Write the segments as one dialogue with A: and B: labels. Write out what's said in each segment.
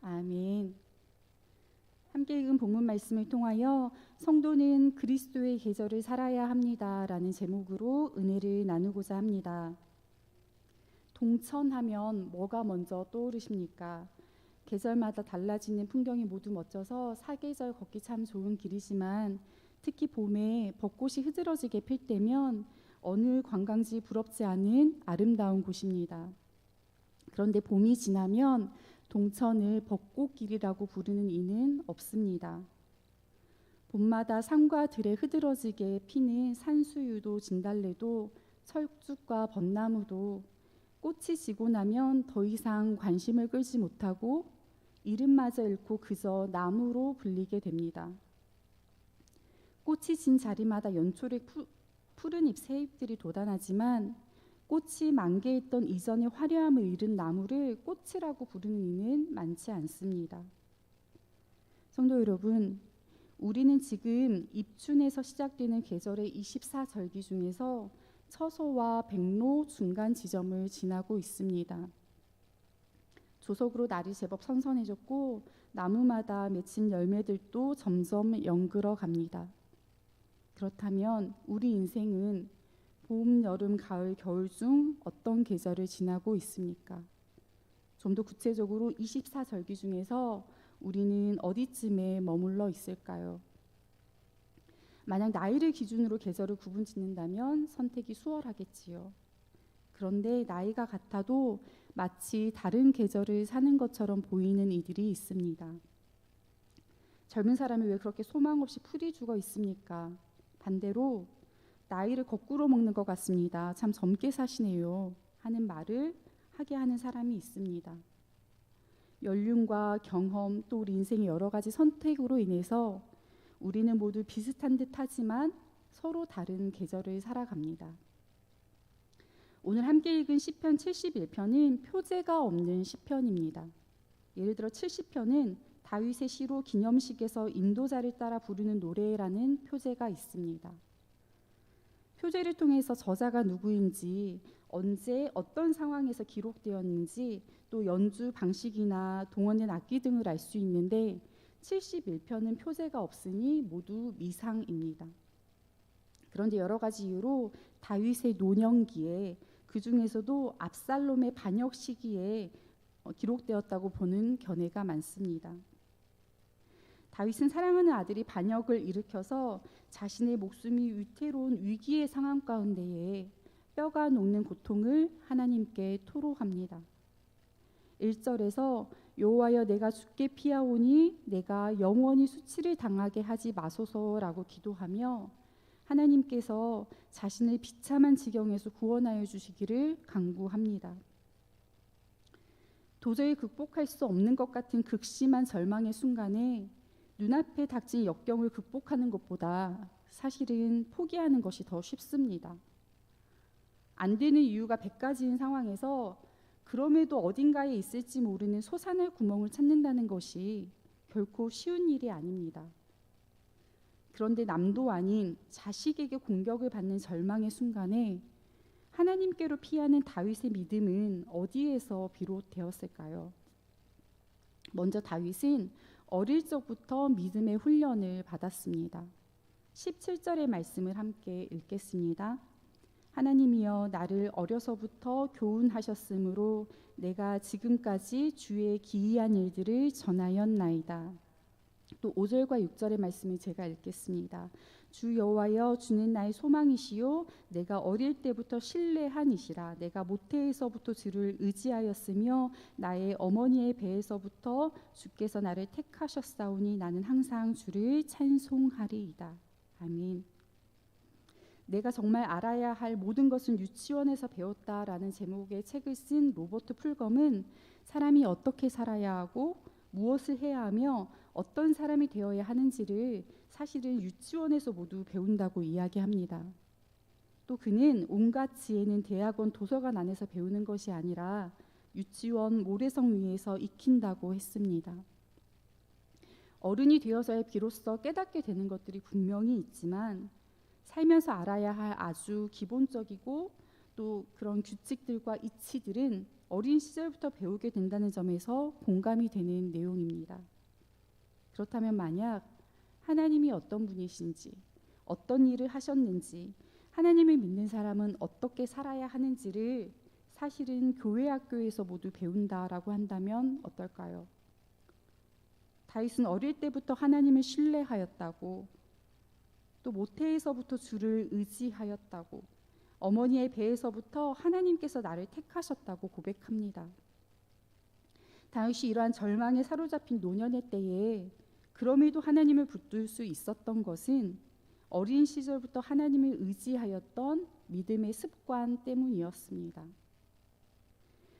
A: 아멘. 함께 읽은 본문 말씀을 통하여 성도는 그리스도의 계절을 살아야 합니다라는 제목으로 은혜를 나누고자 합니다. 동천하면 뭐가 먼저 떠오르십니까? 계절마다 달라지는 풍경이 모두 멋져서 사계절 걷기 참 좋은 길이지만 특히 봄에 벚꽃이 흐드러지게 필 때면 어느 관광지 부럽지 않은 아름다운 곳입니다. 그런데 봄이 지나면 동천을 벚꽃길이라고 부르는 이는 없습니다. 봄마다 산과 들에 흐드러지게 피는 산수유도 진달래도 철쭉과 벚나무도 꽃이 지고 나면 더 이상 관심을 끌지 못하고 이름마저 잃고 그저 나무로 불리게 됩니다. 꽃이 진 자리마다 연초에 푸른 잎 새잎들이 돋아나지만 꽃이 만개했던 이전의 화려함을 잃은 나무를 꽃이라고 부르는 이는 많지 않습니다. 성도 여러분, 우리는 지금 입춘에서 시작되는 계절의 24절기 중에서 처소와 백로 중간 지점을 지나고 있습니다. 조석으로 날이 제법 선선해졌고 나무마다 맺힌 열매들도 점점 연그러 갑니다. 그렇다면 우리 인생은 봄, 여름, 가을, 겨울 중 어떤 계절을 지나고 있습니까? 좀 더 구체적으로 24절기 중에서 우리는 어디쯤에 머물러 있을까요? 만약 나이를 기준으로 계절을 구분짓는다면 선택이 수월하겠지요. 그런데 나이가 같아도 마치 다른 계절을 사는 것처럼 보이는 이들이 있습니다. 젊은 사람이 왜 그렇게 소망 없이 풀이 죽어 있습니까? 반대로 나이를 거꾸로 먹는 것 같습니다. 참 젊게 사시네요 하는 말을 하게 하는 사람이 있습니다. 연륜과 경험 또 우리 인생의 여러 가지 선택으로 인해서 우리는 모두 비슷한 듯 하지만 서로 다른 계절을 살아갑니다. 오늘 함께 읽은 시편 71편은 표제가 없는 시편입니다. 예를 들어 70편은 다윗의 시로 기념식에서 인도자를 따라 부르는 노래라는 표제가 있습니다. 표제를 통해서 저자가 누구인지, 언제 어떤 상황에서 기록되었는지, 또 연주 방식이나 동원된 악기 등을 알 수 있는데 71편은 표제가 없으니 모두 미상입니다. 그런데 여러 가지 이유로 다윗의 노년기에 그 중에서도 압살롬의 반역 시기에 기록되었다고 보는 견해가 많습니다. 다윗은 사랑하는 아들이 반역을 일으켜서 자신의 목숨이 위태로운 위기의 상황 가운데에 뼈가 녹는 고통을 하나님께 토로합니다. 1절에서 여호와여 내가 죽게 피하오니 내가 영원히 수치를 당하게 하지 마소서라고 기도하며 하나님께서 자신을 비참한 지경에서 구원하여 주시기를 간구합니다. 도저히 극복할 수 없는 것 같은 극심한 절망의 순간에 눈앞에 닥친 역경을 극복하는 것보다 사실은 포기하는 것이 더 쉽습니다. 안 되는 이유가 100가지인 상황에서 그럼에도 어딘가에 있을지 모르는 솟아날 구멍을 찾는다는 것이 결코 쉬운 일이 아닙니다. 그런데 남도 아닌 자식에게 공격을 받는 절망의 순간에 하나님께로 피하는 다윗의 믿음은 어디에서 비롯되었을까요? 먼저 다윗은 어릴 적부터 믿음의 훈련을 받았습니다. 17절의 말씀을 함께 읽겠습니다. 하나님이여 나를 어려서부터 교훈하셨으므로 내가 지금까지 주의 기이한 일들을 전하였나이다. 또 5절과 6절의 말씀을 제가 읽겠습니다. 주 여호와여 주는 나의 소망이시요 내가 어릴 때부터 신뢰한 이시라. 내가 모태에서부터 주를 의지하였으며 나의 어머니의 배에서부터 주께서 나를 택하셨사오니 나는 항상 주를 찬송하리이다. 아멘. 내가 정말 알아야 할 모든 것은 유치원에서 배웠다라는 제목의 책을 쓴 로버트 풀검은 사람이 어떻게 살아야 하고 무엇을 해야 하며 어떤 사람이 되어야 하는지를 사실은 유치원에서 모두 배운다고 이야기합니다. 또 그는 온갖 지혜는 대학원 도서관 안에서 배우는 것이 아니라 유치원 모래성 위에서 익힌다고 했습니다. 어른이 되어서야 비로소 깨닫게 되는 것들이 분명히 있지만 살면서 알아야 할 아주 기본적이고 또 그런 규칙들과 이치들은 어린 시절부터 배우게 된다는 점에서 공감이 되는 내용입니다. 그렇다면 만약 하나님이 어떤 분이신지, 어떤 일을 하셨는지, 하나님을 믿는 사람은 어떻게 살아야 하는지를 사실은 교회 학교에서 모두 배운다라고 한다면 어떨까요? 다윗은 어릴 때부터 하나님을 신뢰하였다고, 또 모태에서부터 주를 의지하였다고, 어머니의 배에서부터 하나님께서 나를 택하셨다고 고백합니다. 다윗이 이러한 절망에 사로잡힌 노년의 때에 그럼에도 하나님을 붙들 수 있었던 것은 어린 시절부터 하나님을 의지하였던 믿음의 습관 때문이었습니다.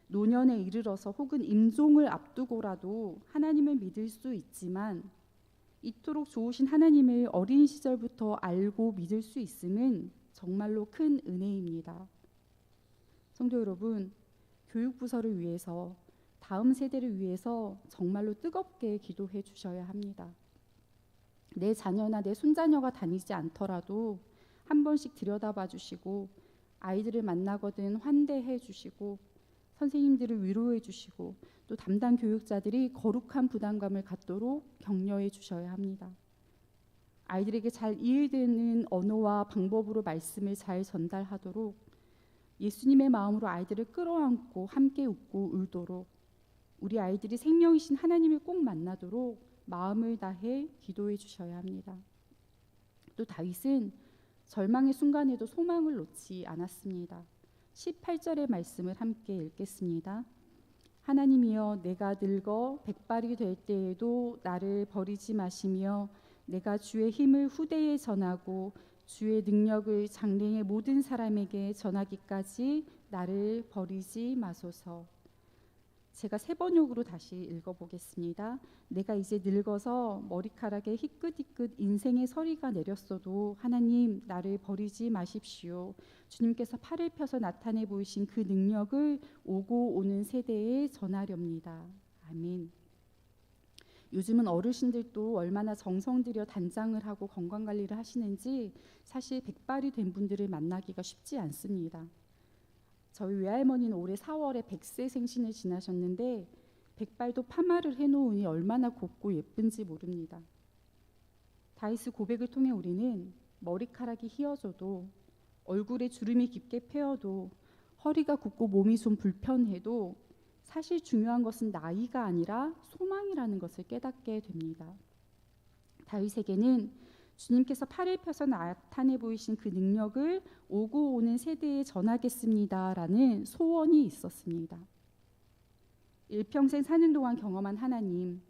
A: 노년에 이르러서 혹은 임종을 앞두고라도 하나님을 믿을 수 있지만 이토록 좋으신 하나님을 어린 시절부터 알고 믿을 수 있음은 정말로 큰 은혜입니다. 성도 여러분, 교육부서를 위해서, 다음 세대를 위해서 정말로 뜨겁게 기도해 주셔야 합니다. 내 자녀나 내 손자녀가 다니지 않더라도 한 번씩 들여다봐 주시고, 아이들을 만나거든 환대해 주시고, 선생님들을 위로해 주시고, 또 담당 교육자들이 거룩한 부담감을 갖도록 격려해 주셔야 합니다. 아이들에게 잘 이해되는 언어와 방법으로 말씀을 잘 전달하도록, 예수님의 마음으로 아이들을 끌어안고 함께 웃고 울도록, 우리 아이들이 생명이신 하나님을 꼭 만나도록 마음을 다해 기도해 주셔야 합니다. 또 다윗은 절망의 순간에도 소망을 놓지 않았습니다. 18절의 말씀을 함께 읽겠습니다. 하나님이여, 내가 늙어 백발이 될 때에도 나를 버리지 마시며 내가 주의 힘을 후대에 전하고 주의 능력을 장래의 모든 사람에게 전하기까지 나를 버리지 마소서. 제가 세 번역으로 다시 읽어보겠습니다. 내가 이제 늙어서 머리카락에 희끗희끗 인생의 서리가 내렸어도 하나님, 나를 버리지 마십시오. 주님께서 팔을 펴서 나타내 보이신 그 능력을 오고 오는 세대에 전하렵니다. 아멘. 요즘은 어르신들도 얼마나 정성 들여 단장을 하고 건강관리를 하시는지 사실 백발이 된 분들을 만나기가 쉽지 않습니다. 저희 외할머니는 올해 4월에 100세 생신을 지나셨는데 백발도 파마를 해놓으니 얼마나 곱고 예쁜지 모릅니다. 다윗의 고백을 통해 우리는 머리카락이 휘어져도, 얼굴에 주름이 깊게 패여도, 허리가 굽고 몸이 좀 불편해도 사실 중요한 것은 나이가 아니라 소망이라는 것을 깨닫게 됩니다. 다윗에게는 주님께서 팔을 펴서 나타내 보이신 그 능력을 오고 오는 세대에 전하겠습니다라는 소원이 있었습니다. 일평생 사는 동안 경험한 하나님,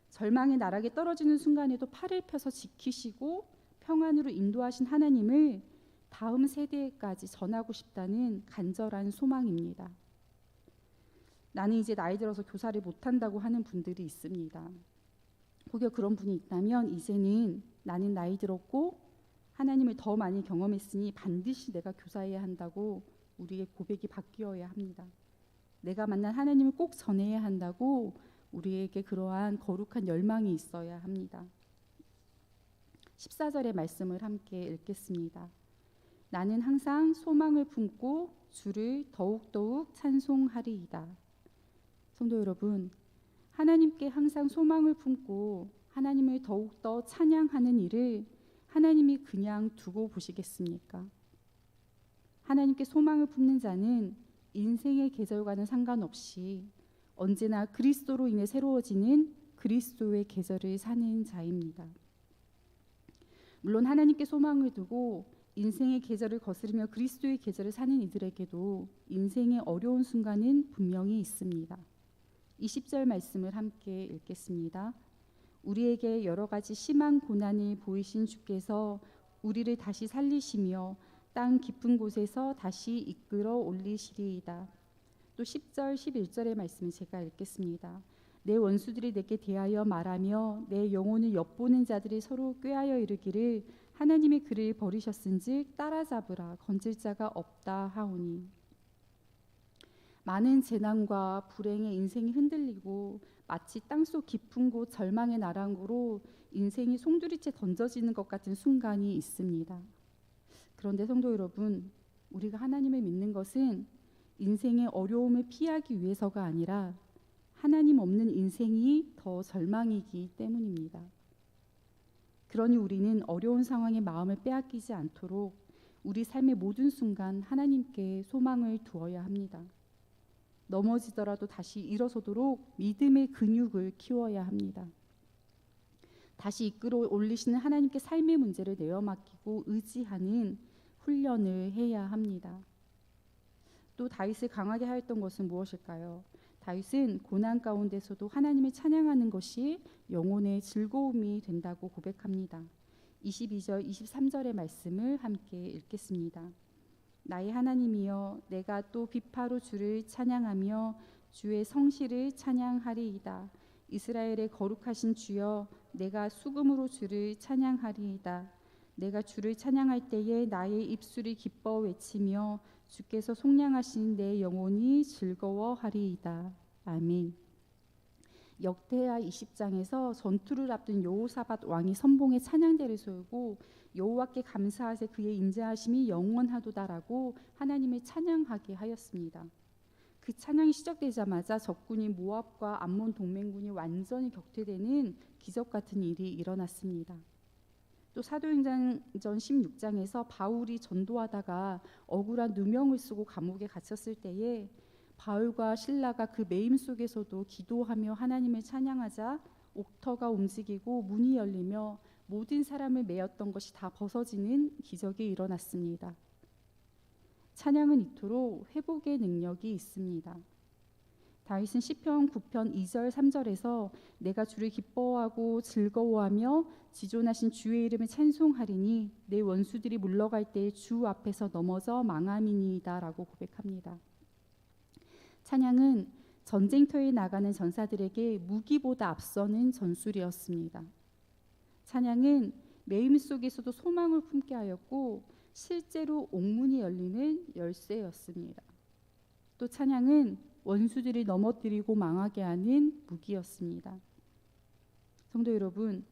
A: 절망의 나락에 떨어지는 순간에도 팔을 펴서 지키시고 평안으로 인도하신 하나님을 다음 세대까지 전하고 싶다는 간절한 소망입니다. 나는 이제 나이 들어서 교사를 못한다고 하는 분들이 있습니다. 혹여 그런 분이 있다면 이제는 나는 나이 들었고 하나님을 더 많이 경험했으니 반드시 내가 교사해야 한다고 우리의 고백이 바뀌어야 합니다. 내가 만난 하나님을 꼭 전해야 한다고 우리에게 그러한 거룩한 열망이 있어야 합니다. 14절의 말씀을 함께 읽겠습니다. 나는 항상 소망을 품고 주를 더욱더욱 찬송하리이다. 성도 여러분, 하나님께 항상 소망을 품고 하나님을 더욱더 찬양하는 일을 하나님이 그냥 두고 보시겠습니까? 하나님께 소망을 품는 자는 인생의 계절과는 상관없이 언제나 그리스도로 인해 새로워지는 그리스도의 계절을 사는 자입니다. 물론 하나님께 소망을 두고 인생의 계절을 거스르며 그리스도의 계절을 사는 이들에게도 인생의 어려운 순간은 분명히 있습니다. 20절 말씀을 함께 읽겠습니다. 우리에게 여러 가지 심한 고난을 보이신 주께서 우리를 다시 살리시며 땅 깊은 곳에서 다시 이끌어 올리시리이다. 또 10절, 11절의 말씀을 제가 읽겠습니다. 내 원수들이 내게 대하여 말하며 내 영혼을 엿보는 자들이 서로 꾀하여 이르기를 하나님의 그를 버리셨은즉 따라잡으라 건질 자가 없다 하오니. 많은 재난과 불행의 인생이 흔들리고 마치 땅속 깊은 곳 절망의 나랑으로 인생이 송두리째 던져지는 것 같은 순간이 있습니다. 그런데 성도 여러분, 우리가 하나님을 믿는 것은 인생의 어려움을 피하기 위해서가 아니라 하나님 없는 인생이 더 절망이기 때문입니다. 그러니 우리는 어려운 상황에 마음을 빼앗기지 않도록 우리 삶의 모든 순간 하나님께 소망을 두어야 합니다. 넘어지더라도 다시 일어서도록 믿음의 근육을 키워야 합니다. 다시 이끌어 올리시는 하나님께 삶의 문제를 내어 맡기고 의지하는 훈련을 해야 합니다. 또 다윗을 강하게 하였던 것은 무엇일까요? 다윗은 고난 가운데서도 하나님을 찬양하는 것이 영혼의 즐거움이 된다고 고백합니다. 22절, 23절의 말씀을 함께 읽겠습니다. 나의 하나님이여, 내가 또 비파로 주를 찬양하며 주의 성실을 찬양하리이다. 이스라엘의 거룩하신 주여, 내가 수금으로 주를 찬양하리이다. 내가 주를 찬양할 때에 나의 입술이 기뻐 외치며 주께서 속량하신 내 영혼이 즐거워하리이다. 아멘. 역대하 20장에서 전투를 앞둔 여호사밧 왕이 선봉에 찬양대를 세우고 여호와께 감사하세 그의 인자하심이 영원하도다라고 하나님을 찬양하게 하였습니다. 그 찬양이 시작되자마자 적군인 모압과 암몬 동맹군이 완전히 격퇴되는 기적 같은 일이 일어났습니다. 또 사도행전 16장에서 바울이 전도하다가 억울한 누명을 쓰고 감옥에 갇혔을 때에 바울과 실라가 그 매임 속에서도 기도하며 하나님을 찬양하자 옥터가 움직이고 문이 열리며 모든 사람을 매였던 것이 다 벗어지는 기적이 일어났습니다. 찬양은 이토록 회복의 능력이 있습니다. 다윗은 시편 9편 2절 3절에서 내가 주를 기뻐하고 즐거워하며 지존하신 주의 이름을 찬송하리니 내 원수들이 물러갈 때에 주 앞에서 넘어져 망함이니이다 라고 고백합니다. 찬양은 전쟁터에 나가는 전사들에게 무기보다 앞서는 전술이었습니다. 찬양은 매임 속에서도 소망을 품게 하였고 실제로 옥문이 열리는 열쇠였습니다. 또 찬양은 원수들이 넘어뜨리고 망하게 하는 무기였습니다. 성도 여러분,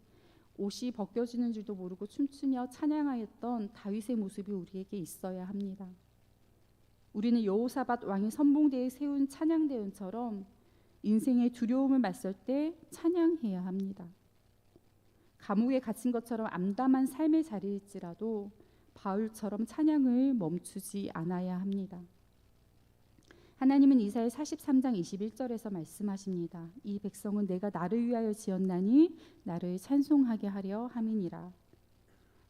A: 옷이 벗겨지는 줄도 모르고 춤추며 찬양하였던 다윗의 모습이 우리에게 있어야 합니다. 우리는 여호사밧 왕이 선봉대에 세운 찬양대원처럼 인생의 두려움을 맞설 때 찬양해야 합니다. 감옥에 갇힌 것처럼 암담한 삶의 자리일지라도 바울처럼 찬양을 멈추지 않아야 합니다. 하나님은 이사야 43장 21절에서 말씀하십니다. 이 백성은 내가 나를 위하여 지었나니 나를 찬송하게 하려 함이니라.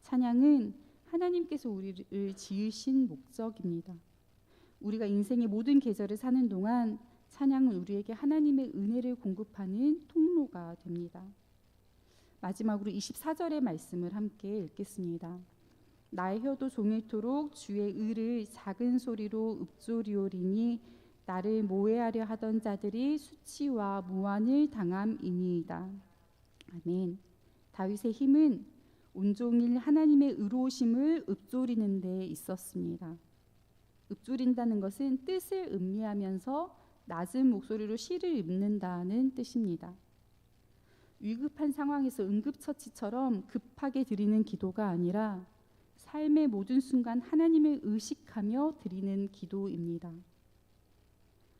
A: 찬양은 하나님께서 우리를 지으신 목적입니다. 우리가 인생의 모든 계절을 사는 동안 찬양은 우리에게 하나님의 은혜를 공급하는 통로가 됩니다. 마지막으로 24절의 말씀을 함께 읽겠습니다. 나의 혀도 종일토록 주의 의를 작은 소리로 읊조리오리니 나를 모해하려 하던 자들이 수치와 무한을 당함이니이다. 아멘. 다윗의 힘은 온종일 하나님의 의로우심을 읊조리는 데 있었습니다. 읊조린다는 것은 뜻을 음미하면서 낮은 목소리로 시를 읽는다는 뜻입니다. 위급한 상황에서 응급처치처럼 급하게 드리는 기도가 아니라 삶의 모든 순간 하나님을 의식하며 드리는 기도입니다.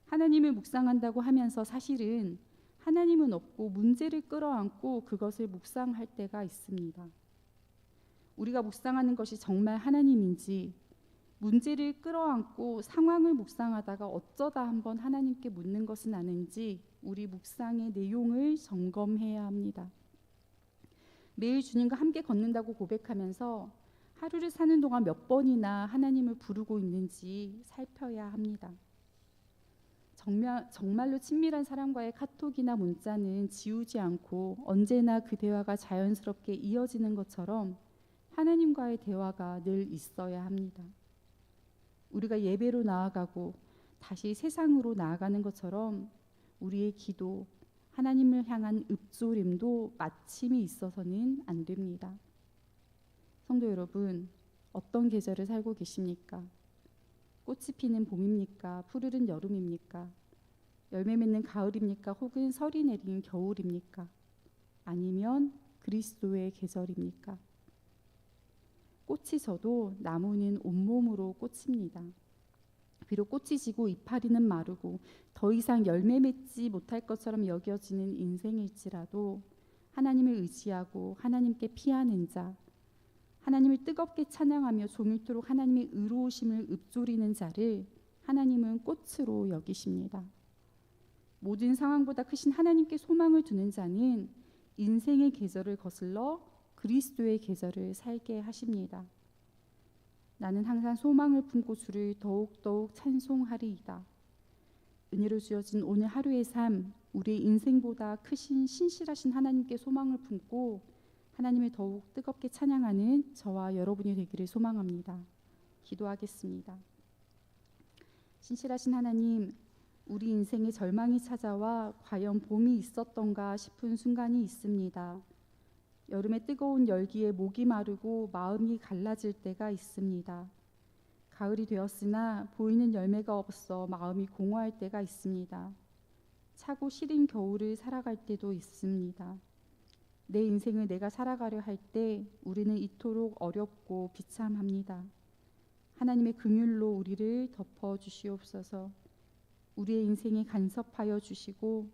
A: 하나님을 묵상한다고 하면서 사실은 하나님은 없고 문제를 끌어안고 그것을 묵상할 때가 있습니다. 우리가 묵상하는 것이 정말 하나님인지, 문제를 끌어안고 상황을 묵상하다가 어쩌다 한번 하나님께 묻는 것은 아닌지 우리 묵상의 내용을 점검해야 합니다. 매일 주님과 함께 걷는다고 고백하면서 하루를 사는 동안 몇 번이나 하나님을 부르고 있는지 살펴야 합니다. 정말로 친밀한 사람과의 카톡이나 문자는 지우지 않고 언제나 그 대화가 자연스럽게 이어지는 것처럼 하나님과의 대화가 늘 있어야 합니다. 우리가 예배로 나아가고 다시 세상으로 나아가는 것처럼 우리의 기도, 하나님을 향한 읊조림도 마침이 있어서는 안 됩니다. 성도 여러분, 어떤 계절을 살고 계십니까? 꽃이 피는 봄입니까? 푸르른 여름입니까? 열매 맺는 가을입니까? 혹은 설이 내리는 겨울입니까? 아니면 그리스도의 계절입니까? 꽃이 져도 나무는 온몸으로 꽃입니다. 비록 꽃이 지고 이파리는 마르고 더 이상 열매 맺지 못할 것처럼 여겨지는 인생일지라도 하나님을 의지하고 하나님께 피하는 자, 하나님을 뜨겁게 찬양하며 종일토록 하나님의 의로우심을 읊조리는 자를 하나님은 꽃으로 여기십니다. 모든 상황보다 크신 하나님께 소망을 두는 자는 인생의 계절을 거슬러 그리스도의 계절을 살게 하십니다. 나는 항상 소망을 품고 주를 더욱더욱 찬송하리이다. 은혜로 주어진 오늘 하루의 삶, 우리의 인생보다 크신 신실하신 하나님께 소망을 품고 하나님을 더욱 뜨겁게 찬양하는 저와 여러분이 되기를 소망합니다. 기도하겠습니다. 신실하신 하나님, 우리 인생에 절망이 찾아와 과연 봄이 있었던가 싶은 순간이 있습니다. 여름의 뜨거운 열기에 목이 마르고 마음이 갈라질 때가 있습니다. 가을이 되었으나 보이는 열매가 없어 마음이 공허할 때가 있습니다. 차고 시린 겨울을 살아갈 때도 있습니다. 내 인생을 내가 살아가려 할 때 우리는 이토록 어렵고 비참합니다. 하나님의 긍휼로 우리를 덮어 주시옵소서. 우리의 인생에 간섭하여 주시고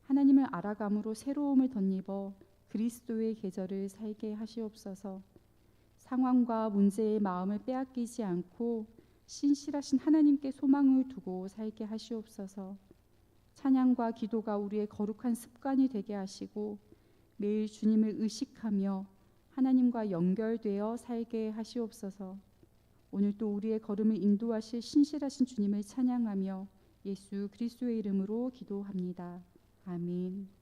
A: 하나님을 알아감으로 새로움을 덧입어 그리스도의 계절을 살게 하시옵소서. 상황과 문제의 마음을 빼앗기지 않고 신실하신 하나님께 소망을 두고 살게 하시옵소서. 찬양과 기도가 우리의 거룩한 습관이 되게 하시고 매일 주님을 의식하며 하나님과 연결되어 살게 하시옵소서. 오늘 또 우리의 걸음을 인도하실 신실하신 주님을 찬양하며 예수 그리스도의 이름으로 기도합니다. 아멘.